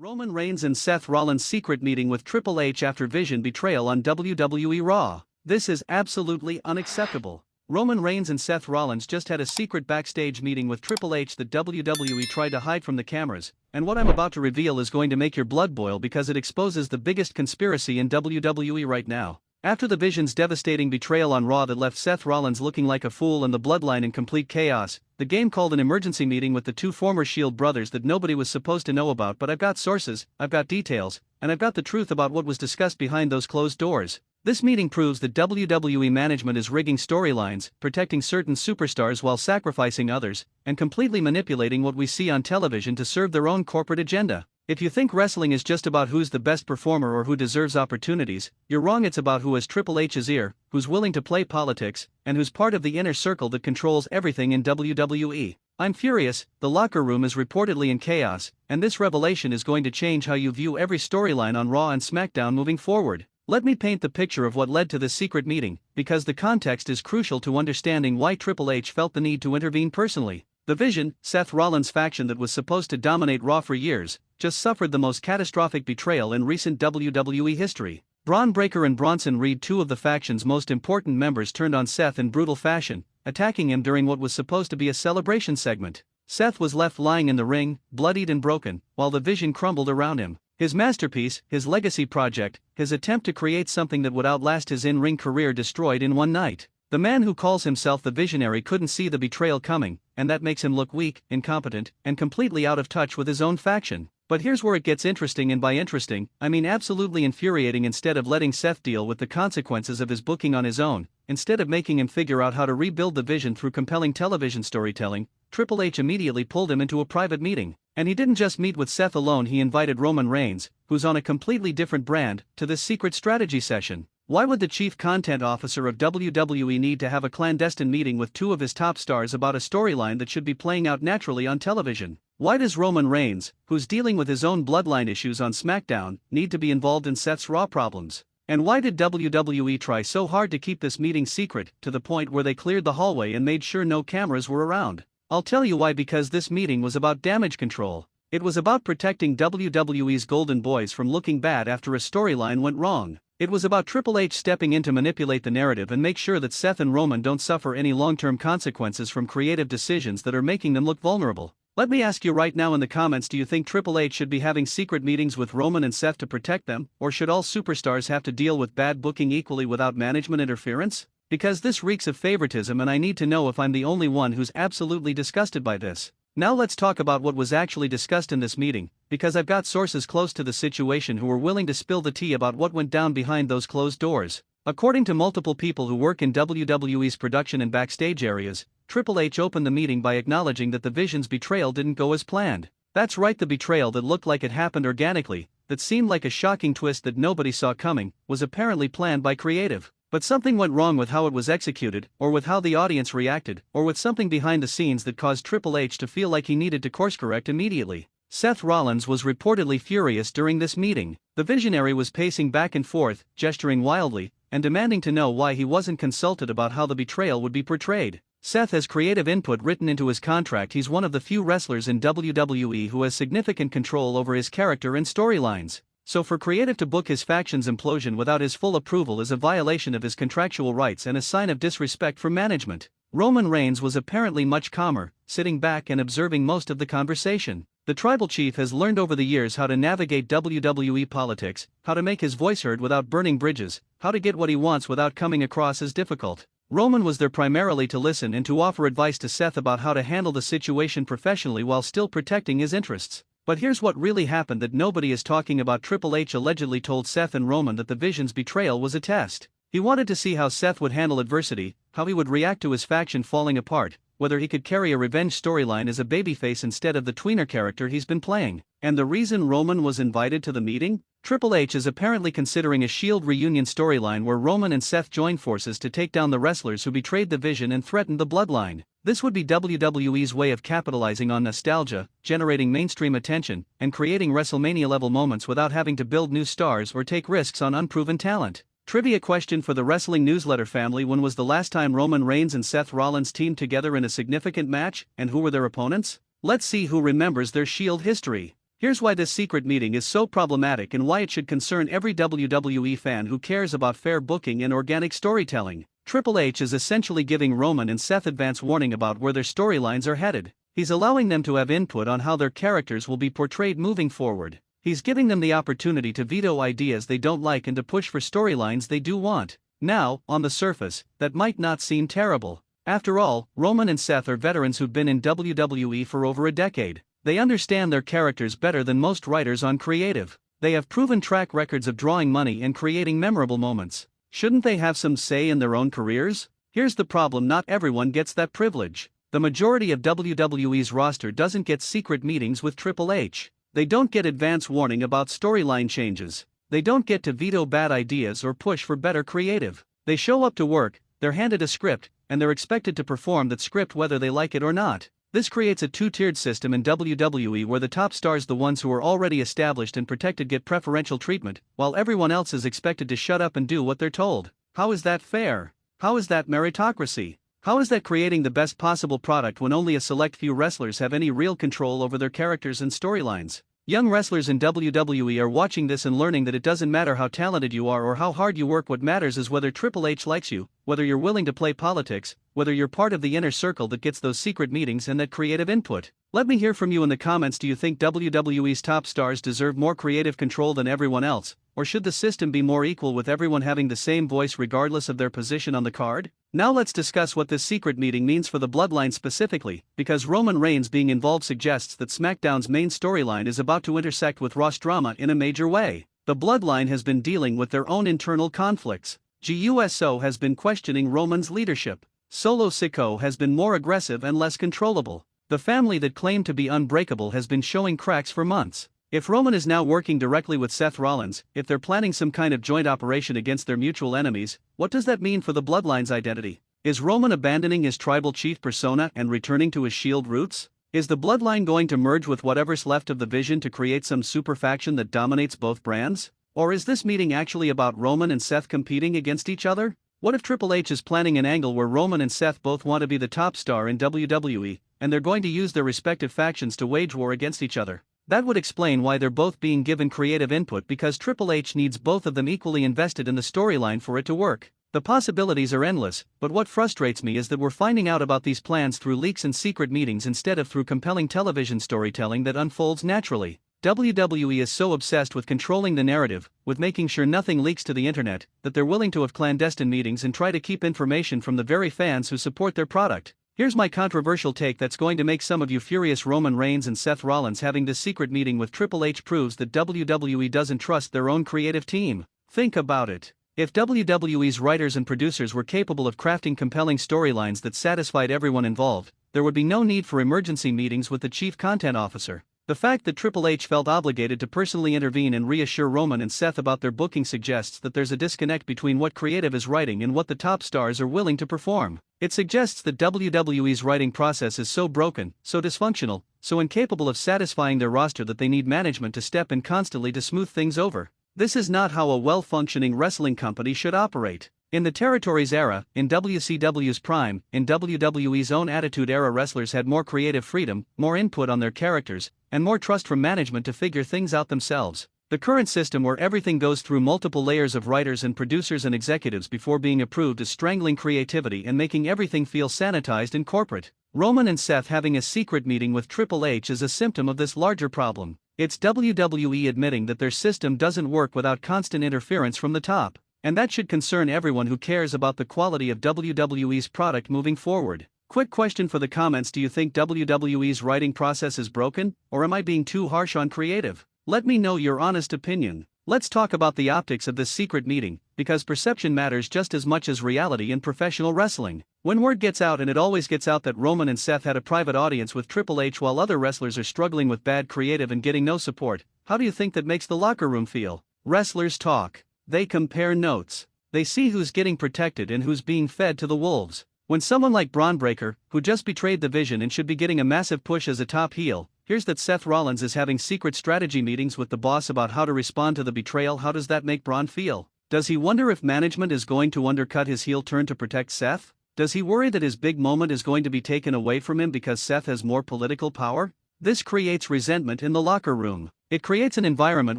Roman Reigns and Seth Rollins' secret meeting with Triple H after Vision betrayal on WWE Raw. This is absolutely unacceptable. Roman Reigns and Seth Rollins just had a secret backstage meeting with Triple H that WWE tried to hide from the cameras, and what I'm about to reveal is going to make your blood boil because it exposes the biggest conspiracy in WWE right now. After the Vision's devastating betrayal on Raw that left Seth Rollins looking like a fool and the Bloodline in complete chaos, the game called an emergency meeting with the two former Shield brothers that nobody was supposed to know about, but I've got sources, I've got details, and I've got the truth about what was discussed behind those closed doors. This meeting proves that WWE management is rigging storylines, protecting certain superstars while sacrificing others, and completely manipulating what we see on television to serve their own corporate agenda. If you think wrestling is just about who's the best performer or who deserves opportunities, you're wrong. It's about who has Triple H's ear, who's willing to play politics, and who's part of the inner circle that controls everything in WWE. I'm furious, the locker room is reportedly in chaos, and this revelation is going to change how you view every storyline on Raw and SmackDown moving forward. Let me paint the picture of what led to this secret meeting, because the context is crucial to understanding why Triple H felt the need to intervene personally. The Vision, Seth Rollins' faction that was supposed to dominate Raw for years, just suffered the most catastrophic betrayal in recent WWE history. Braun Breaker and Bronson Reed, two of the faction's most important members, turned on Seth in brutal fashion, attacking him during what was supposed to be a celebration segment. Seth was left lying in the ring, bloodied and broken, while the Vision crumbled around him. His masterpiece, his legacy project, his attempt to create something that would outlast his in-ring career, destroyed in one night. The man who calls himself the Visionary couldn't see the betrayal coming, and that makes him look weak, incompetent, and completely out of touch with his own faction. But here's where it gets interesting, and by interesting, I mean absolutely infuriating. Instead of letting Seth deal with the consequences of his booking on his own, instead of making him figure out how to rebuild the Vision through compelling television storytelling, Triple H immediately pulled him into a private meeting. And he didn't just meet with Seth alone, he invited Roman Reigns, who's on a completely different brand, to this secret strategy session. Why would the chief content officer of WWE need to have a clandestine meeting with two of his top stars about a storyline that should be playing out naturally on television? Why does Roman Reigns, who's dealing with his own bloodline issues on SmackDown, need to be involved in Seth's Raw problems? And why did WWE try so hard to keep this meeting secret, to the point where they cleared the hallway and made sure no cameras were around? I'll tell you why. Because this meeting was about damage control. It was about protecting WWE's golden boys from looking bad after a storyline went wrong. It was about Triple H stepping in to manipulate the narrative and make sure that Seth and Roman don't suffer any long-term consequences from creative decisions that are making them look vulnerable. Let me ask you right now in the comments, do you think Triple H should be having secret meetings with Roman and Seth to protect them, or should all superstars have to deal with bad booking equally without management interference? Because this reeks of favoritism, and I need to know if I'm the only one who's absolutely disgusted by this. Now let's talk about what was actually discussed in this meeting, because I've got sources close to the situation who were willing to spill the tea about what went down behind those closed doors. According to multiple people who work in WWE's production and backstage areas, Triple H opened the meeting by acknowledging that the Vision's betrayal didn't go as planned. That's right, the betrayal that looked like it happened organically, that seemed like a shocking twist that nobody saw coming, was apparently planned by creative. But something went wrong with how it was executed, or with how the audience reacted, or with something behind the scenes that caused Triple H to feel like he needed to course-correct immediately. Seth Rollins was reportedly furious during this meeting. The Visionary was pacing back and forth, gesturing wildly, and demanding to know why he wasn't consulted about how the betrayal would be portrayed. Seth has creative input written into his contract. He's one of the few wrestlers in WWE who has significant control over his character and storylines. So for creative to book his faction's implosion without his full approval is a violation of his contractual rights and a sign of disrespect for management. Roman Reigns was apparently much calmer, sitting back and observing most of the conversation. The tribal chief has learned over the years how to navigate WWE politics, how to make his voice heard without burning bridges, how to get what he wants without coming across as difficult. Roman was there primarily to listen and to offer advice to Seth about how to handle the situation professionally while still protecting his interests. But here's what really happened that nobody is talking about. Triple H allegedly told Seth and Roman that the Vision's betrayal was a test. He wanted to see how Seth would handle adversity, how he would react to his faction falling apart, whether he could carry a revenge storyline as a babyface instead of the tweener character he's been playing. And the reason Roman was invited to the meeting? Triple H is apparently considering a Shield reunion storyline where Roman and Seth join forces to take down the wrestlers who betrayed the Vision and threatened the Bloodline. This would be WWE's way of capitalizing on nostalgia, generating mainstream attention, and creating WrestleMania-level moments without having to build new stars or take risks on unproven talent. Trivia question for the wrestling newsletter family: when was the last time Roman Reigns and Seth Rollins teamed together in a significant match, and who were their opponents? Let's see who remembers their Shield history. Here's why this secret meeting is so problematic and why it should concern every WWE fan who cares about fair booking and organic storytelling. Triple H is essentially giving Roman and Seth advance warning about where their storylines are headed. He's allowing them to have input on how their characters will be portrayed moving forward. He's giving them the opportunity to veto ideas they don't like and to push for storylines they do want. Now, on the surface, that might not seem terrible. After all, Roman and Seth are veterans who've been in WWE for over a decade. They understand their characters better than most writers on creative. They have proven track records of drawing money and creating memorable moments. Shouldn't they have some say in their own careers? Here's the problem: not everyone gets that privilege. The majority of WWE's roster doesn't get secret meetings with Triple H. They don't get advance warning about storyline changes. They don't get to veto bad ideas or push for better creative. They show up to work, they're handed a script, and they're expected to perform that script whether they like it or not. This creates a two-tiered system in WWE where the top stars, the ones who are already established and protected, get preferential treatment, while everyone else is expected to shut up and do what they're told. How is that fair? How is that meritocracy? How is that creating the best possible product when only a select few wrestlers have any real control over their characters and storylines? Young wrestlers in WWE are watching this and learning that it doesn't matter how talented you are or how hard you work. What matters is whether Triple H likes you, whether you're willing to play politics, whether you're part of the inner circle that gets those secret meetings and that creative input. Let me hear from you in the comments. Do you think WWE's top stars deserve more creative control than everyone else, or should the system be more equal with everyone having the same voice regardless of their position on the card? Now let's discuss what this secret meeting means for the bloodline specifically, because Roman Reigns being involved suggests that SmackDown's main storyline is about to intersect with Raw's drama in a major way. The bloodline has been dealing with their own internal conflicts. GUSO has been questioning Roman's leadership. Solo Sikoa has been more aggressive and less controllable. The family that claimed to be unbreakable has been showing cracks for months. If Roman is now working directly with Seth Rollins, if they're planning some kind of joint operation against their mutual enemies, what does that mean for the bloodline's identity? Is Roman abandoning his tribal chief persona and returning to his Shield roots? Is the bloodline going to merge with whatever's left of the Vision to create some super faction that dominates both brands? Or is this meeting actually about Roman and Seth competing against each other? What if Triple H is planning an angle where Roman and Seth both want to be the top star in WWE, and they're going to use their respective factions to wage war against each other? That would explain why they're both being given creative input, because Triple H needs both of them equally invested in the storyline for it to work. The possibilities are endless, but what frustrates me is that we're finding out about these plans through leaks and secret meetings instead of through compelling television storytelling that unfolds naturally. WWE is so obsessed with controlling the narrative, with making sure nothing leaks to the internet, that they're willing to have clandestine meetings and try to keep information from the very fans who support their product. Here's my controversial take that's going to make some of you furious. Roman Reigns and Seth Rollins having this secret meeting with Triple H proves that WWE doesn't trust their own creative team. Think about it. If WWE's writers and producers were capable of crafting compelling storylines that satisfied everyone involved, there would be no need for emergency meetings with the chief content officer. The fact that Triple H felt obligated to personally intervene and reassure Roman and Seth about their booking suggests that there's a disconnect between what creative is writing and what the top stars are willing to perform. It suggests that WWE's writing process is so broken, so dysfunctional, so incapable of satisfying their roster that they need management to step in constantly to smooth things over. This is not how a well-functioning wrestling company should operate. In the Territories era, in WCW's prime, in WWE's own Attitude era, wrestlers had more creative freedom, more input on their characters, and more trust from management to figure things out themselves. The current system where everything goes through multiple layers of writers and producers and executives before being approved is strangling creativity and making everything feel sanitized and corporate. Roman and Seth having a secret meeting with Triple H is a symptom of this larger problem. It's WWE admitting that their system doesn't work without constant interference from the top. And that should concern everyone who cares about the quality of WWE's product moving forward. Quick question for the comments: do you think WWE's writing process is broken, or am I being too harsh on creative? Let me know your honest opinion. Let's talk about the optics of this secret meeting, because perception matters just as much as reality in professional wrestling. When word gets out, and it always gets out, that Roman and Seth had a private audience with Triple H while other wrestlers are struggling with bad creative and getting no support, how do you think that makes the locker room feel? Wrestlers talk. They compare notes. They see who's getting protected and who's being fed to the wolves. When someone like Braun Breaker, who just betrayed the Vision and should be getting a massive push as a top heel, hears that Seth Rollins is having secret strategy meetings with the boss about how to respond to the betrayal, how does that make Braun feel? Does he wonder if management is going to undercut his heel turn to protect Seth? Does he worry that his big moment is going to be taken away from him because Seth has more political power? This creates resentment in the locker room. It creates an environment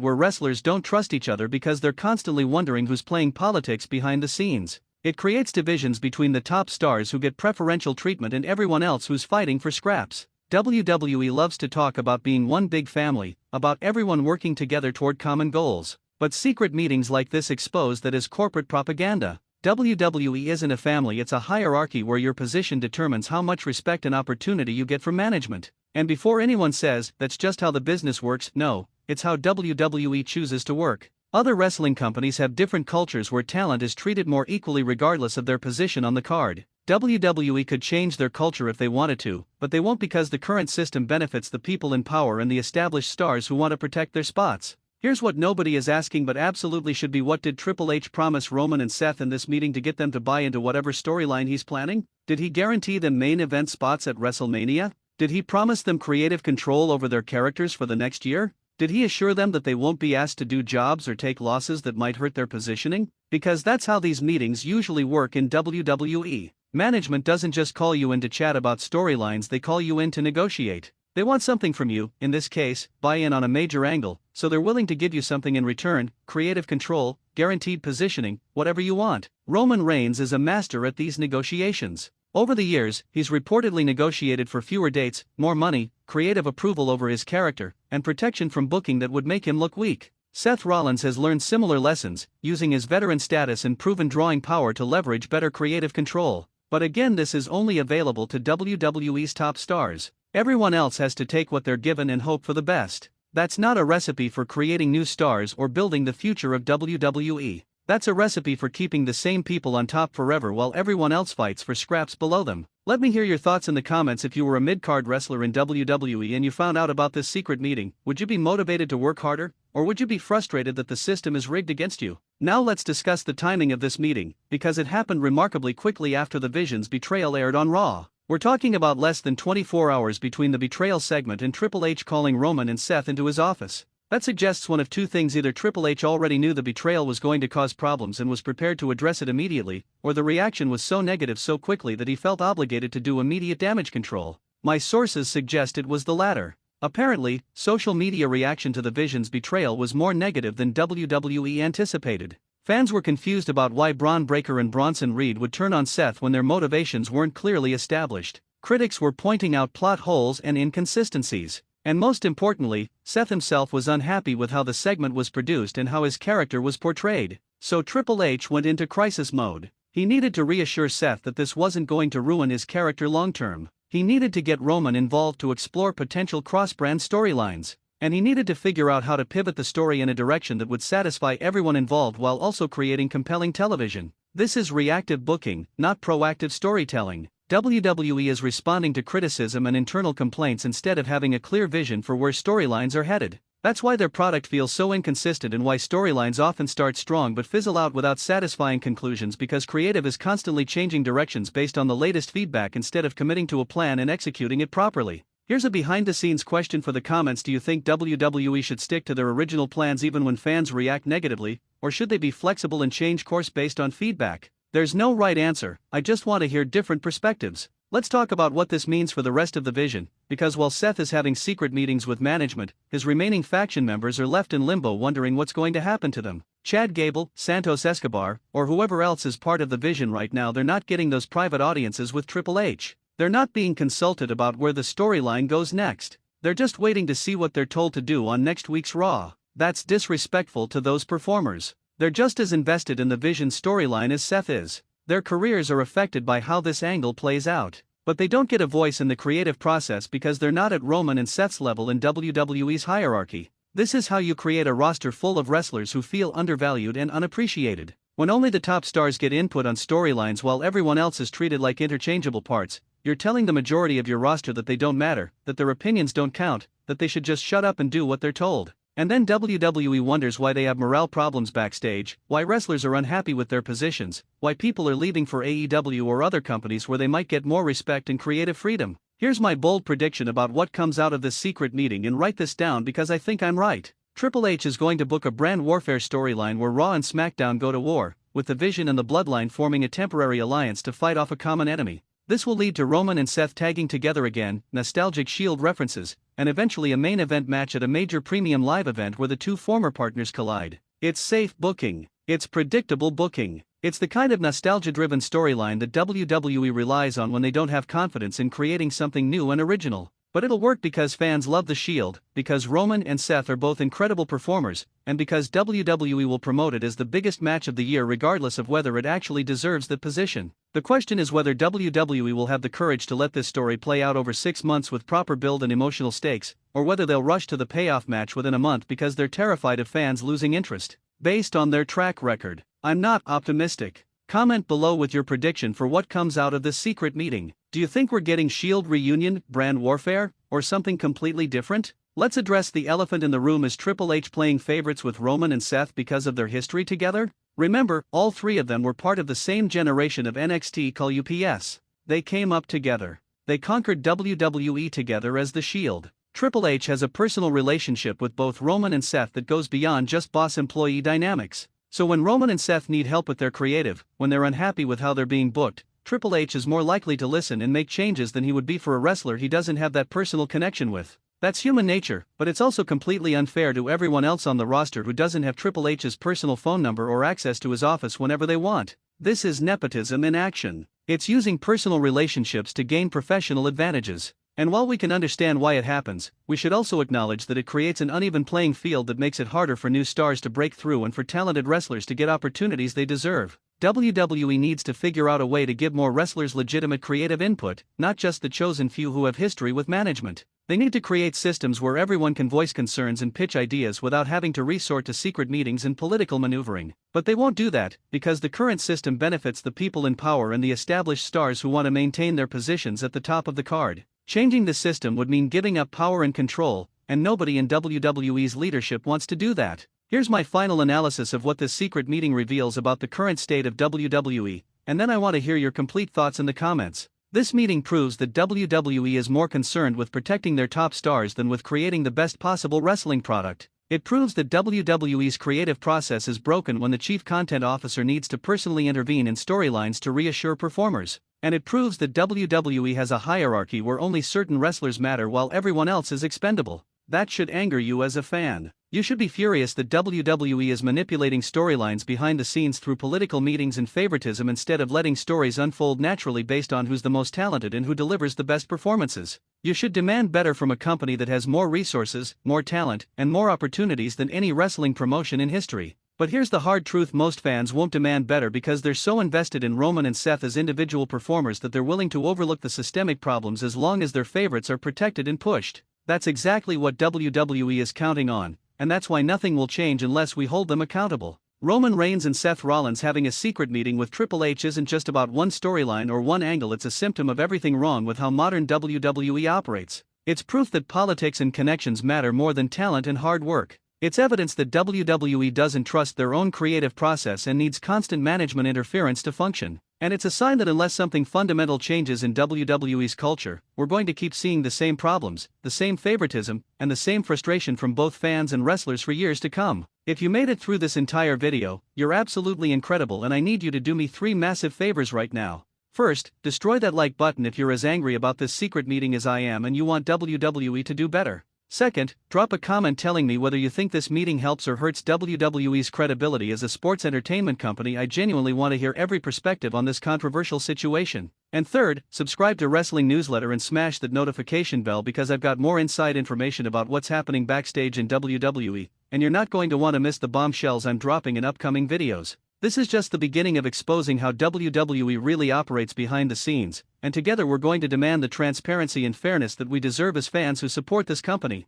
where wrestlers don't trust each other because they're constantly wondering who's playing politics behind the scenes. It creates divisions between the top stars who get preferential treatment and everyone else who's fighting for scraps. WWE loves to talk about being one big family, about everyone working together toward common goals. But secret meetings like this expose that as corporate propaganda. WWE isn't a family, it's a hierarchy where your position determines how much respect and opportunity you get from management. And before anyone says, that's just how the business works, no, it's how WWE chooses to work. Other wrestling companies have different cultures where talent is treated more equally regardless of their position on the card. WWE could change their culture if they wanted to, but they won't because the current system benefits the people in power and the established stars who want to protect their spots. Here's what nobody is asking but absolutely should be: what did Triple H promise Roman and Seth in this meeting to get them to buy into whatever storyline he's planning? Did he guarantee them main event spots at WrestleMania? Did he promise them creative control over their characters for the next year? Did he assure them that they won't be asked to do jobs or take losses that might hurt their positioning? Because that's how these meetings usually work in WWE. Management doesn't just call you in to chat about storylines, they call you in to negotiate. They want something from you, in this case, buy-in on a major angle, so they're willing to give you something in return: creative control, guaranteed positioning, whatever you want. Roman Reigns is a master at these negotiations. Over the years, he's reportedly negotiated for fewer dates, more money, creative approval over his character, and protection from booking that would make him look weak. Seth Rollins has learned similar lessons, using his veteran status and proven drawing power to leverage better creative control. But again, this is only available to WWE's top stars. Everyone else has to take what they're given and hope for the best. That's not a recipe for creating new stars or building the future of WWE. That's a recipe for keeping the same people on top forever while everyone else fights for scraps below them. Let me hear your thoughts in the comments. If you were a mid-card wrestler in WWE and you found out about this secret meeting, would you be motivated to work harder, or would you be frustrated that the system is rigged against you? Now let's discuss the timing of this meeting, because it happened remarkably quickly after the Vision's betrayal aired on Raw. We're talking about less than 24 hours between the betrayal segment and Triple H calling Roman and Seth into his office. That suggests one of two things: either Triple H already knew the betrayal was going to cause problems and was prepared to address it immediately, or the reaction was so negative so quickly that he felt obligated to do immediate damage control. My sources suggest it was the latter. Apparently, social media reaction to the Vision's betrayal was more negative than WWE anticipated. Fans were confused about why Braun Breaker and Bronson Reed would turn on Seth when their motivations weren't clearly established. Critics were pointing out plot holes and inconsistencies. And most importantly, Seth himself was unhappy with how the segment was produced and how his character was portrayed. So Triple H went into crisis mode. He needed to reassure Seth that this wasn't going to ruin his character long-term. He needed to get Roman involved to explore potential cross-brand storylines. And he needed to figure out how to pivot the story in a direction that would satisfy everyone involved while also creating compelling television. This is reactive booking, not proactive storytelling. WWE is responding to criticism and internal complaints instead of having a clear vision for where storylines are headed. That's why their product feels so inconsistent and why storylines often start strong but fizzle out without satisfying conclusions, because creative is constantly changing directions based on the latest feedback instead of committing to a plan and executing it properly. Here's a behind-the-scenes question for the comments: do you think WWE should stick to their original plans even when fans react negatively, or should they be flexible and change course based on feedback? There's no right answer, I just want to hear different perspectives. Let's talk about what this means for the rest of the Vision, because while Seth is having secret meetings with management, his remaining faction members are left in limbo wondering what's going to happen to them. Chad Gable, Santos Escobar, or whoever else is part of the Vision right now, they're not getting those private audiences with Triple H. They're not being consulted about where the storyline goes next. They're just waiting to see what they're told to do on next week's Raw. That's disrespectful to those performers. They're just as invested in the Vision storyline as Seth is. Their careers are affected by how this angle plays out. But they don't get a voice in the creative process because they're not at Roman and Seth's level in WWE's hierarchy. This is how you create a roster full of wrestlers who feel undervalued and unappreciated. When only the top stars get input on storylines while everyone else is treated like interchangeable parts, you're telling the majority of your roster that they don't matter, that their opinions don't count, that they should just shut up and do what they're told. And then WWE wonders why they have morale problems backstage, why wrestlers are unhappy with their positions, why people are leaving for AEW or other companies where they might get more respect and creative freedom. Here's my bold prediction about what comes out of this secret meeting, and write this down because I think I'm right. Triple H is going to book a brand warfare storyline where Raw and SmackDown go to war, with the Vision and the Bloodline forming a temporary alliance to fight off a common enemy. This will lead to Roman and Seth tagging together again, nostalgic Shield references, and eventually a main event match at a major premium live event where the two former partners collide. It's safe booking. It's predictable booking. It's the kind of nostalgia-driven storyline that WWE relies on when they don't have confidence in creating something new and original. But it'll work because fans love the Shield, because Roman and Seth are both incredible performers, and because WWE will promote it as the biggest match of the year regardless of whether it actually deserves that position. The question is whether WWE will have the courage to let this story play out over 6 months with proper build and emotional stakes, or whether they'll rush to the payoff match within a month because they're terrified of fans losing interest. Based on their track record, I'm not optimistic. Comment below with your prediction for what comes out of this secret meeting. Do you think we're getting Shield reunion, brand warfare, or something completely different? Let's address the elephant in the room. Is Triple H playing favorites with Roman and Seth because of their history together? Remember, all three of them were part of the same generation of NXT called UPS. They came up together. They conquered WWE together as the Shield. Triple H has a personal relationship with both Roman and Seth that goes beyond just boss-employee dynamics. So when Roman and Seth need help with their creative, when they're unhappy with how they're being booked, Triple H is more likely to listen and make changes than he would be for a wrestler he doesn't have that personal connection with. That's human nature, but it's also completely unfair to everyone else on the roster who doesn't have Triple H's personal phone number or access to his office whenever they want. This is nepotism in action. It's using personal relationships to gain professional advantages. And while we can understand why it happens, we should also acknowledge that it creates an uneven playing field that makes it harder for new stars to break through and for talented wrestlers to get opportunities they deserve. WWE needs to figure out a way to give more wrestlers legitimate creative input, not just the chosen few who have history with management. They need to create systems where everyone can voice concerns and pitch ideas without having to resort to secret meetings and political maneuvering. But they won't do that, because the current system benefits the people in power and the established stars who want to maintain their positions at the top of the card. Changing the system would mean giving up power and control, and nobody in WWE's leadership wants to do that. Here's my final analysis of what this secret meeting reveals about the current state of WWE, and then I want to hear your complete thoughts in the comments. This meeting proves that WWE is more concerned with protecting their top stars than with creating the best possible wrestling product. It proves that WWE's creative process is broken when the chief content officer needs to personally intervene in storylines to reassure performers. And it proves that WWE has a hierarchy where only certain wrestlers matter while everyone else is expendable. That should anger you as a fan. You should be furious that WWE is manipulating storylines behind the scenes through political meetings and favoritism instead of letting stories unfold naturally based on who's the most talented and who delivers the best performances. You should demand better from a company that has more resources, more talent, and more opportunities than any wrestling promotion in history. But here's the hard truth: most fans won't demand better because they're so invested in Roman and Seth as individual performers that they're willing to overlook the systemic problems as long as their favorites are protected and pushed. That's exactly what WWE is counting on, and that's why nothing will change unless we hold them accountable. Roman Reigns and Seth Rollins having a secret meeting with Triple H isn't just about one storyline or one angle. It's a symptom of everything wrong with how modern WWE operates. It's proof that politics and connections matter more than talent and hard work. It's evidence that WWE doesn't trust their own creative process and needs constant management interference to function. And it's a sign that unless something fundamental changes in WWE's culture, we're going to keep seeing the same problems, the same favoritism, and the same frustration from both fans and wrestlers for years to come. If you made it through this entire video, you're absolutely incredible, and I need you to do me 3 massive favors right now. First, destroy that like button if you're as angry about this secret meeting as I am and you want WWE to do better. Second, drop a comment telling me whether you think this meeting helps or hurts WWE's credibility as a sports entertainment company. I genuinely want to hear every perspective on this controversial situation. And third, subscribe to Wrestling Newsletter and smash that notification bell because I've got more inside information about what's happening backstage in WWE, and you're not going to want to miss the bombshells I'm dropping in upcoming videos. This is just the beginning of exposing how WWE really operates behind the scenes, and together we're going to demand the transparency and fairness that we deserve as fans who support this company.